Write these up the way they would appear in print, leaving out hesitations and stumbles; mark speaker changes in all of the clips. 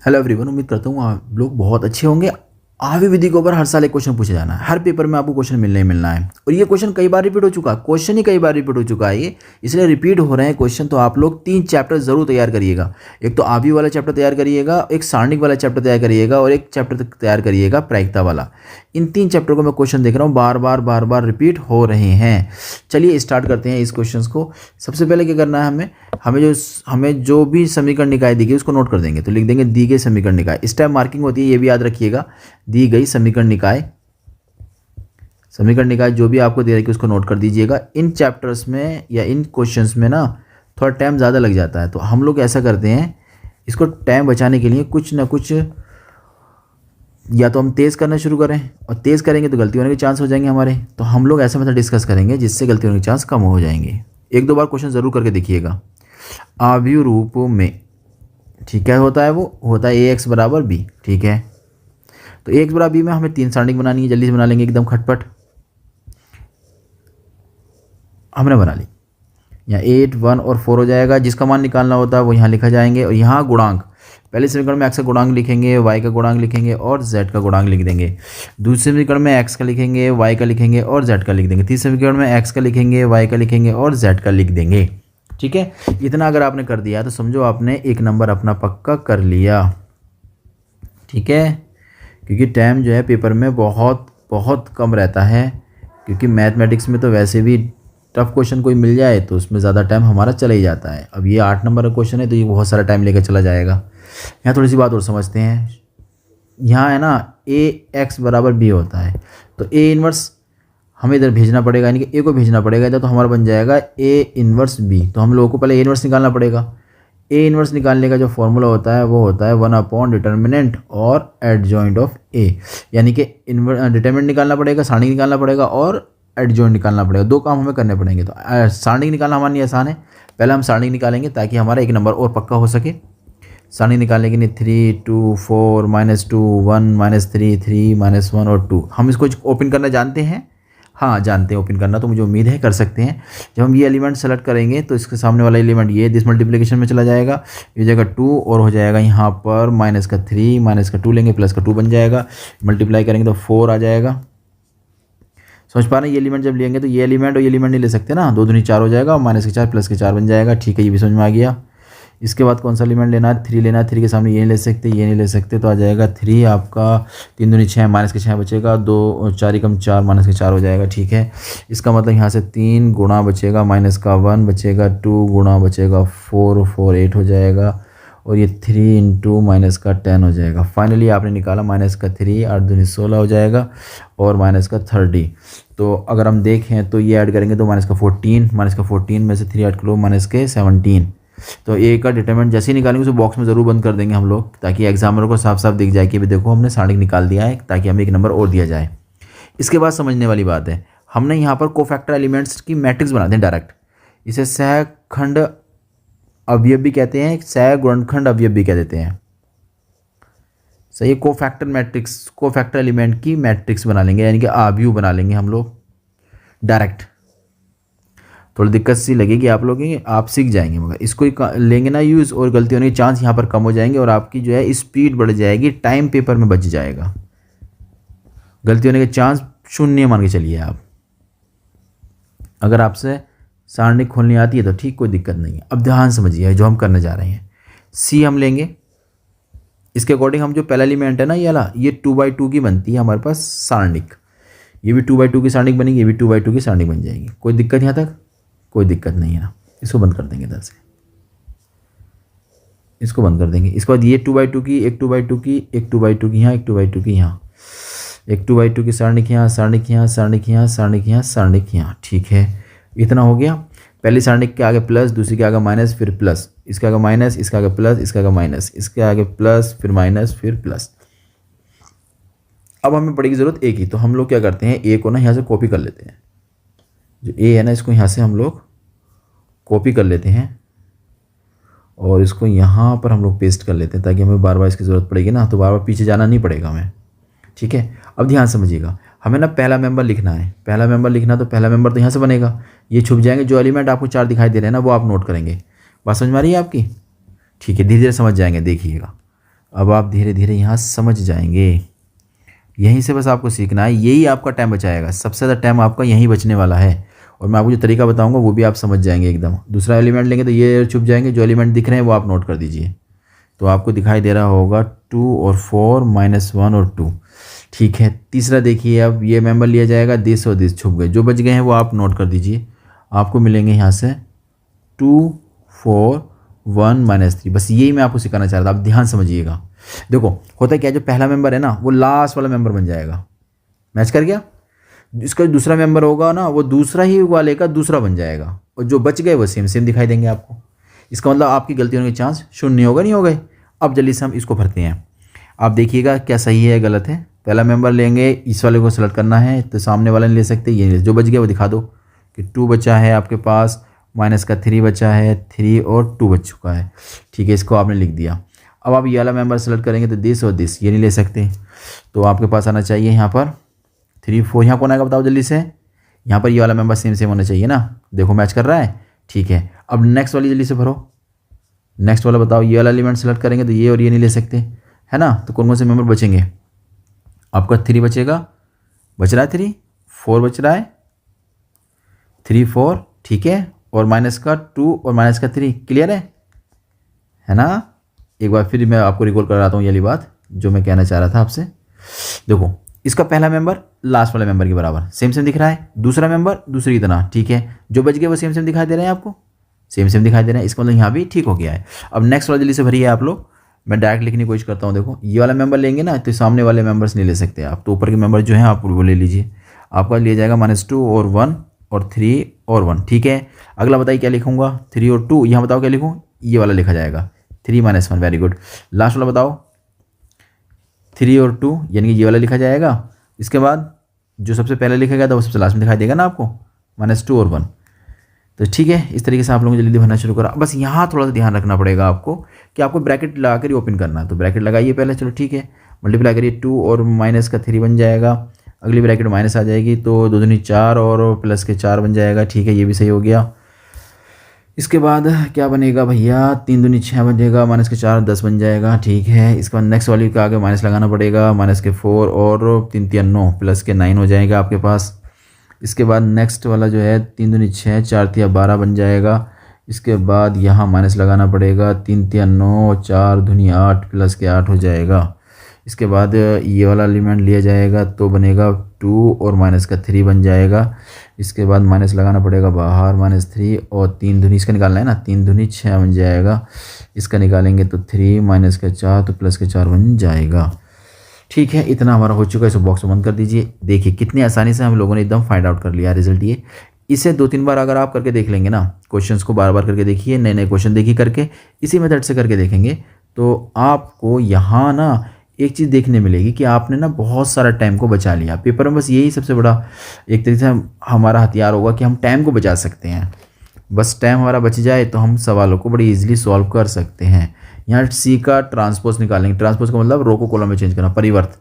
Speaker 1: Hello everyone, उम्मीद करता हूँ आप लोग बहुत अच्छे होंगे। आवी विधि के ऊपर हर साल एक क्वेश्चन पूछा जाना है, हर पेपर में आपको क्वेश्चन मिलना ही मिलना है। और ये क्वेश्चन कई बार रिपीट हो चुका है, क्वेश्चन ही कई बार रिपीट हो चुका है ये, इसलिए रिपीट हो रहे हैं क्वेश्चन। तो आप लोग 3 चैप्टर जरूर तैयार करिएगा। एक तो आवी वाला चैप्टर तैयार करिएगा, एक सारणिक वाला चैप्टर तैयार करिएगा और एक चैप्टर तैयार करिएगा प्रायिकता वाला। इन 3 चैप्टर को मैं क्वेश्चन देख रहा हूँ, बार बार रिपीट हो रहे हैं। चलिए स्टार्ट करते हैं इस क्वेश्चन को। सबसे पहले क्या करना है, हमें जो भी समीकरण निकाय दी गई उसको नोट कर देंगे। तो लिख देंगे दी गई समीकरण निकाय, इस टाइम मार्किंग होती है, ये भी याद रखिएगा। दी गई समीकरण निकाय जो भी आपको दे रही है उसको नोट कर दीजिएगा। इन चैप्टर्स में या इन क्वेश्चंस में ना थोड़ा टाइम ज़्यादा लग जाता है, तो हम लोग ऐसा करते हैं, इसको टाइम बचाने के लिए कुछ ना कुछ या तो हम तेज़ करना शुरू करें, और तेज़ करेंगे तो गलती होने के चांस हो जाएंगे हमारे। तो हम लोग ऐसा मतलब डिस्कस करेंगे जिससे गलती होने के चांस कम हो जाएंगे। 1-2 बार क्वेश्चन ज़रूर करके देखिएगा। आव्यूह रूप में, ठीक है, होता है ax बराबर b, ठीक है। तो ax बराबर b में हमें 3 सारणिक बनानी है, जल्दी से बना लेंगे एकदम खटपट। हमने बना ली, यहाँ 8, 1 और 4 हो जाएगा। जिसका मान निकालना होता है वो यहाँ लिखा जाएंगे, और यहाँ गुणांक, पहले समीकरण में x का गुणांक लिखेंगे, y का गुणांक लिखेंगे और z का गुणांक लिख देंगे। दूसरे समीकरण में x का लिखेंगे, y का लिखेंगे और z का लिख देंगे। तीसरे समीकरण में x का लिखेंगे, y का लिखेंगे और z का लिख देंगे, ठीक है। इतना अगर आपने कर दिया तो समझो आपने 1 नंबर अपना पक्का कर लिया, ठीक है। क्योंकि टाइम जो है पेपर में बहुत कम रहता है, क्योंकि मैथमेटिक्स में तो वैसे भी टफ क्वेश्चन कोई मिल जाए तो उसमें ज़्यादा टाइम हमारा चला ही जाता है। अब ये 8 नंबर का क्वेश्चन है तो ये बहुत सारा टाइम लेकर चला जाएगा। यहाँ थोड़ी सी बात और समझते हैं। यहाँ है ना ax बराबर b होता है, तो a इन्वर्स हमें इधर भेजना पड़ेगा, यानी कि a को भेजना पड़ेगा इधर, तो हमारा बन जाएगा a इन्वर्स b। तो हम लोगों को पहले a इन्वर्स निकालना पड़ेगा। a इन्वर्स निकालने का जो फॉर्मूला होता है वो होता है 1 डिटर्मिनेंट और एडजॉइंट ऑफ a, यानी कि डिटर्मिनेंट निकालना पड़ेगा, सारणिक निकालना पड़ेगा और एडजॉइंट निकालना पड़ेगा। 2 काम हमें करने पड़ेंगे। तो सारणिक निकालना हमारे लिए आसान है, पहले हम सारणिक निकालेंगे ताकि हमारा 1 नंबर और पक्का हो सके। सारणिक निकालने के लिए 3, 2, 4, -2, 1, -3, 3, -1 और 2। हम इसको ओपन करना जानते हैं, हाँ जानते हैं ओपन करना, तो मुझे उम्मीद है कर सकते हैं। जब हम ये एलिमेंट सेलेक्ट करेंगे तो इसके सामने वाला एलिमेंट ये दिस मल्टीप्लिकेशन में चला जाएगा, ये हो जाएगा 2 और हो जाएगा यहाँ पर -3, -2 लेंगे, +2 बन जाएगा। मल्टीप्लाई करेंगे तो 4 आ जाएगा। समझ पा रहे हैं? ये एलिमेंट जब लेंगे तो ये एलिमेंट और ये एलिमेंट नहीं ले सकते ना, 2 दूनी 4 हो जाएगा, -4 +4 बन जाएगा, ठीक है। ये भी समझ में आ गया। इसके बाद कौन सा एलिमेंट लेना है, 3 लेना है। 3 के सामने ये नहीं ले सकते, ये नहीं ले सकते, तो आ जाएगा 3 आपका, 3 दूनी 6, -6 बचेगा, 2 4 कम 4, -4 हो जाएगा, ठीक है। इसका मतलब यहाँ से 3 गुणा बचेगा, -1 बचेगा, 2 गुणा बचेगा 4, 4 8 हो जाएगा, और ये 3 × -10 हो जाएगा। फाइनली आपने निकाला -3, 8 दूनी 16 हो जाएगा और -30। तो अगर हम देखें तो ये ऐड करेंगे तो -14 में से 3 ऐड करो -17। तो ए का डिटरमिनेंट जैसे ही निकालेंगे उसे बॉक्स में ज़रूर बंद कर देंगे हम लोग, ताकि एग्जामिनर को साफ साफ दिख जाए कि भी देखो हमने सारणिक निकाल दिया है, ताकि हमें 1 नंबर और दिया जाए। इसके बाद समझने वाली बात है, हमने यहाँ पर कोफैक्टर एलिमेंट्स की मैट्रिक्स बनाते हैं डायरेक्ट। इसे सहखंड अवयव भी कहते हैं, सह गुणनखंड अवयव भी कह देते हैं। सही है, कोफैक्टर एलिमेंट की मैट्रिक्स बना लेंगे, यानी कि आव्यूह बना लेंगे हम लोग डायरेक्ट। थोड़ी दिक्कत सी लगेगी आप लोगों की, आप सीख जाएंगे, मगर इसको लेंगे ना यूज़, और गलती होने के चांस यहाँ पर कम हो जाएंगे, और आपकी जो है स्पीड बढ़ जाएगी, टाइम पेपर में बच जाएगा। गलती होने के चांस 0 मान के चलिए आप। अगर आपसे सारणिक खोलनी आती है तो ठीक, कोई दिक्कत नहीं है। अब ध्यान समझिए जो हम करने जा रहे हैं। सी हम लेंगे, इसके अकॉर्डिंग हम जो पहला एलिमेंट है ना ये 2/2 की बनती है हमारे पास सारणिक। ये भी 2/2 की सारणिक बनेगी, ये भी 2/2 की सारणिक बन जाएगी। कोई दिक्कत यहाँ तक? कोई दिक्कत नहीं है ना। इसको बंद कर देंगे इधर से, इसको बंद कर देंगे। इसके बाद ये 2/2 की, एक 2/2 की, एक 2/2 की यहाँ, एक 2/2 की यहाँ, एक 2/2 की सारणिक यहाँ, सारणिक यहाँ, सारणिक यहाँ, सारणिक यहाँ, सारणिक यहाँ, ठीक है। इतना हो गया। पहली सारणिक के आगे प्लस, दूसरी के आगे माइनस, फिर प्लस, इसके आगे माइनस, इसके आगे प्लस, इसके आगे माइनस, इसके आगे प्लस, फिर माइनस, फिर प्लस। अब हमें पड़ेगी ज़रूरत ए की, तो हम लोग क्या करते हैं, ए को ना यहाँ से कॉपी कर लेते हैं। जो ए है ना, इसको यहाँ से हम लोग कॉपी कर लेते हैं और इसको यहाँ पर हम लोग पेस्ट कर लेते हैं, ताकि हमें बार बार इसकी ज़रूरत पड़ेगी ना, तो बार बार पीछे जाना नहीं पड़ेगा हमें, ठीक है। अब ध्यान समझिएगा, हमें ना पहला मेंबर लिखना है। पहला मेंबर तो पहला मेंबर तो यहाँ से बनेगा, ये छुप जाएंगे। जो एलिमेंट आपको 4 दिखाई दे रहे हैं ना, वो आप नोट करेंगे। बात समझ में आ रही है आपकी? ठीक है, धीरे धीरे समझ जाएंगे, देखिएगा। अब आप धीरे धीरे यहाँ समझ जाएंगे। यहीं से बस आपको सीखना है, यही आपका टाइम बचाएगा, सबसे ज़्यादा टाइम आपका यहीं बचने वाला है। और मैं आपको जो तरीका बताऊंगा वो भी आप समझ जाएंगे एकदम। दूसरा एलिमेंट लेंगे तो ये छुप जाएंगे, जो एलिमेंट दिख रहे हैं वो आप नोट कर दीजिए। तो आपको दिखाई दे रहा होगा 2 और 4 -1 और 2। ठीक है, तीसरा देखिए, अब ये मेंबर लिया जाएगा, दिस और दिस छुप गए, जो बच गए हैं वो आप नोट कर दीजिए। आपको मिलेंगे यहाँ से 2 4 1 -3। बस यही मैं आपको सिखाना चाह रहा था, आप ध्यान समझिएगा। देखो होता क्या है, जो पहला मेंबर है ना वो लास्ट वाला मेंबर बन जाएगा, मैच कर गया। इसका जो दूसरा मेंबर होगा ना वो दूसरा ही वाले का दूसरा बन जाएगा, और जो बच गए वो सेम सेम दिखाई देंगे आपको। इसका मतलब आपकी गलती होने के चांस शून्य होगा, नहीं हो गए। अब जल्दी से हम इसको भरते हैं, आप देखिएगा क्या सही है गलत है। पहला मेंबर लेंगे, इस वाले को सेलेक्ट करना है, तो सामने वाला नहीं ले सकते, ये जो बच गया वो दिखा दो कि 2 बचा है आपके पास, माइनस का 3 बचा है, 3 और 2 बच चुका है। ठीक है, इसको आपने लिख दिया। अब आप ये वाला मेंबर सेलेक्ट करेंगे तो दिस और दिस ये नहीं ले सकते, तो आपके पास आना चाहिए यहाँ पर 3 4। यहाँ कौन आएगा बताओ जल्दी से, यहाँ पर ये वाला मेंबर सेम सेम होना चाहिए ना, देखो मैच कर रहा है। ठीक है, अब नेक्स्ट वाली जल्दी से भरो, नेक्स्ट वाला बताओ, ये वाला एलिमेंट सेलेक्ट करेंगे तो ये और ये नहीं ले सकते, है ना। तो कौन कौन से मेंबर बचेंगे, आपका 3 बचेगा, बच रहा है 3, 4 बच रहा है, 3 4, ठीक है, और माइनस का 2 और माइनस का 3, क्लियर है ना। एक बार फिर मैं आपको रिकॉल कराता हूँ ये वाली बात जो मैं कहना चाह रहा था आपसे। देखो इसका पहला मेंबर लास्ट वाले मेंबर के बराबर सेम सेम दिख रहा है, दूसरा मेंबर दूसरी की तरह, ठीक है, जो बच गए वो सेम सेम दिखाई दे रहे हैं आपको, सेम सेम दिखाई दे रहे हैं, इसका मतलब यहाँ भी ठीक हो गया है। अब नेक्स्ट वाला जल्दी से भरिए आप लोग, मैं डायरेक्ट लिखने की कोशिश करता हूँ। देखो ये वाला मेंबर लेंगे ना तो सामने वाले मेंबर्स नहीं ले सकते आप, तो ऊपर के मेंबर जो है आप वो ले लीजिए। आपका लिया जाएगा -2 और 1 और 3 और 1, ठीक है। अगला बताइए क्या लिखूंगा, 3 और 2, यहाँ बताओ क्या लिखूँ, ये वाला लिखा जाएगा 3 -1, वेरी गुड। लास्ट वाला बताओ 3 और 2, यानी कि ये वाला लिखा जाएगा। इसके बाद जो सबसे पहले लिखा गया था वो सबसे लास्ट में दिखाई देगा ना आपको, -2 और 1। तो ठीक है, इस तरीके से आप लोगों ने जल्दी भरना शुरू करा। बस यहाँ थोड़ा सा ध्यान रखना पड़ेगा आपको कि आपको ब्रैकेट लगा कर ही ओपन करना है, तो ब्रैकेट लगाइए पहले, चलो ठीक है। मल्टीप्लाई करिए, 2 और माइनस का 3 बन जाएगा, अगली ब्रैकेट माइनस आ जाएगी तो 2 दूनी 4 और प्लस के 4 बन जाएगा, ठीक है, ये भी सही हो गया। इसके बाद क्या बनेगा भैया, 3 दूनी 6 बन जाएगा, माइनस के 4 10 बन जाएगा, ठीक है। इसके बाद नेक्स्ट वाली का आगे माइनस लगाना पड़ेगा, माइनस के 4 और 3 3 9 प्लस के 9 हो जाएगा आपके पास। इसके बाद नेक्स्ट वाला जो है 3 दूनी 6 4 3 12 बन जाएगा। इसके बाद यहाँ माइनस लगाना पड़ेगा, 3 3 9 4 दूनी 8 प्लस के 8 हो जाएगा। इसके बाद ये वाला एलिमेंट लिया जाएगा तो बनेगा 2 और माइनस का 3 बन जाएगा। इसके बाद माइनस लगाना पड़ेगा बाहर, -3 और 3 दूनी इसका निकालना है ना, 3 दूनी 6 बन जाएगा। इसका निकालेंगे तो 3 माइनस का 4 तो प्लस के 4 बन जाएगा, ठीक है। इतना हमारा हो चुका है, इस बॉक्स को बंद कर दीजिए। देखिए कितनी आसानी से हम लोगों ने एकदम फाइंड आउट कर लिया रिजल्ट ये। इसे 2-3 बार अगर आप करके देख लेंगे ना, क्वेश्चंस को बार बार करके देखिए, नए नए क्वेश्चन देखिए करके, इसी मेथड से करके देखेंगे तो आपको यहाँ ना एक चीज़ देखने मिलेगी कि आपने ना बहुत सारा टाइम को बचा लिया पेपर में। बस यही सबसे बड़ा एक तरीके से हमारा हथियार होगा कि हम टाइम को बचा सकते हैं। बस टाइम हमारा बच जाए तो हम सवालों को बड़ी ईजिली सॉल्व कर सकते हैं। यहाँ सी का ट्रांसपोज निकालेंगे, ट्रांसपोज का मतलब रो को कॉलम में चेंज करना, परिवर्त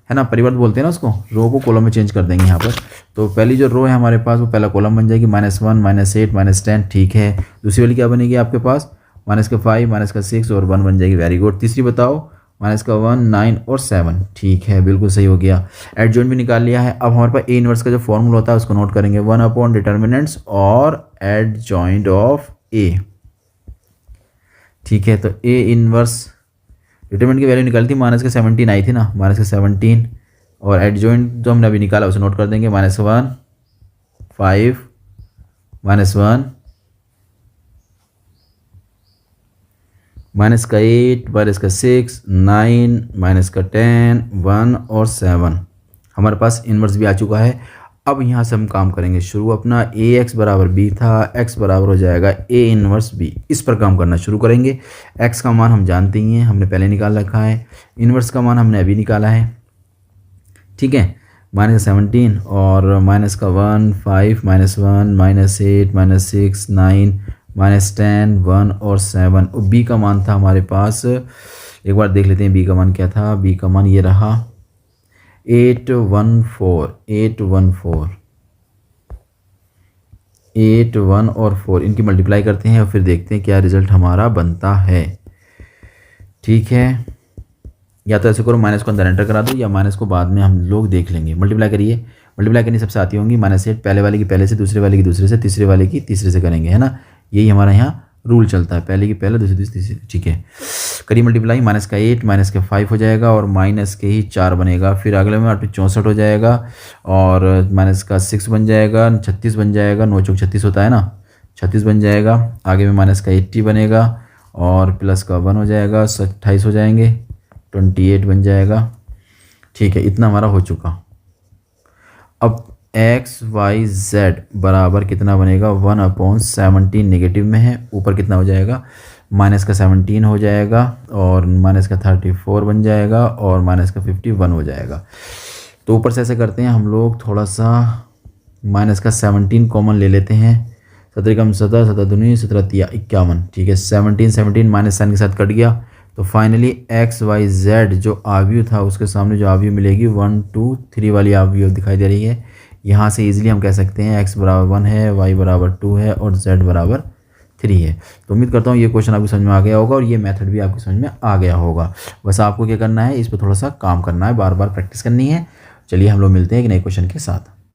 Speaker 1: है ना, परिवर्त बोलते हैं ना उसको, रो को कॉलम में चेंज कर देंगे यहाँ पर। तो पहली जो रो है हमारे पास वो पहला कॉलम बन जाएगी, -1 -8 -10, ठीक है। दूसरी वाली क्या बनेगी आपके पास, -5 -6 और 1 बन जाएगी, वेरी गुड। तीसरी बताओ, -1 9 और 7, ठीक है, बिल्कुल सही हो गया। एडजॉइंट भी निकाल लिया है। अब हमारे पास ए इनवर्स का जो फॉर्मूला होता है उसको नोट करेंगे, 1 डिटर्मिनेंट्स और एडजॉइंट ऑफ ए, ठीक है। तो ए इनवर्स डिटरमिनेंट की वैल्यू निकाली थी, -17 आई थी ना, -17, और एडजॉइंट जो हमने अभी निकाला उसे नोट कर देंगे, -1 5 -1 -8 -6 9 -10 1 और 7। हमारे पास इन्वर्स भी आ चुका है। अब यहाँ से हम काम करेंगे शुरू, अपना ax बराबर b था, x बराबर हो जाएगा a इन्वर्स b, इस पर काम करना शुरू करेंगे। x का मान हम जानते ही हैं, हमने पहले निकाल रखा है, इन्वर्स का मान हमने अभी निकाला है, ठीक है। -17 और -1 5 -1 -8 -6 9 -10 1 और 7, और b का मान था हमारे पास, एक बार देख लेते हैं b का मान क्या था। b का मान ये रहा 814 8 1 और 4, इनकी मल्टीप्लाई करते हैं और फिर देखते हैं क्या रिजल्ट हमारा बनता है, ठीक है। या तो ऐसे करो माइनस को अंदर एंटर करा दो, या माइनस को बाद में हम लोग देख लेंगे। मल्टीप्लाई करिए, मल्टीप्लाई करनी सबसे आती होंगी। -8 पहले वाले की पहले से, दूसरे वाले की दूसरे से, तीसरे वाले की तीसरे से करेंगे, है ना। यही हमारा यहाँ रूल चलता है, पहले की पहले, दूसरी तीसरी। ठीक है, करिए मल्टीप्लाई। -8 -5 हो जाएगा और माइनस के ही 4 बनेगा। फिर अगले में 8 64 हो जाएगा और -6 बन जाएगा, 36 बन जाएगा। 9 चौक 36 होता है ना, 36 बन जाएगा। आगे में -80 बनेगा और +1 हो जाएगा, 28 हो जाएंगे, 28 बन जाएगा। ठीक है, इतना हमारा हो चुका। अब XYZ बराबर कितना बनेगा, 1/17 नेगेटिव में है। ऊपर कितना हो जाएगा, -17 हो जाएगा और -34 बन जाएगा और -51 हो जाएगा। तो ऊपर से ऐसे करते हैं हम लोग, थोड़ा सा -17 कॉमन ले लेते हैं। 17 कम 17, 17 दूनी 17 तिया 51। ठीक है, 17 माइनस साइन के साथ कट गया। तो फाइनली XYZ जो आव्यूह था उसके सामने जो आव्यूह मिलेगी 1 2 3 वाली आव्यूह दिखाई दे रही है। यहाँ से इजीली हम कह सकते हैं x बराबर 1 है, y बराबर 2 है और z बराबर 3 है। तो उम्मीद करता हूँ ये क्वेश्चन आपको समझ में आ गया होगा और ये मेथड भी आपको समझ में आ गया होगा। बस आपको क्या करना है, इस पर थोड़ा सा काम करना है, बार बार प्रैक्टिस करनी है। चलिए हम लोग मिलते हैं एक नए क्वेश्चन के साथ।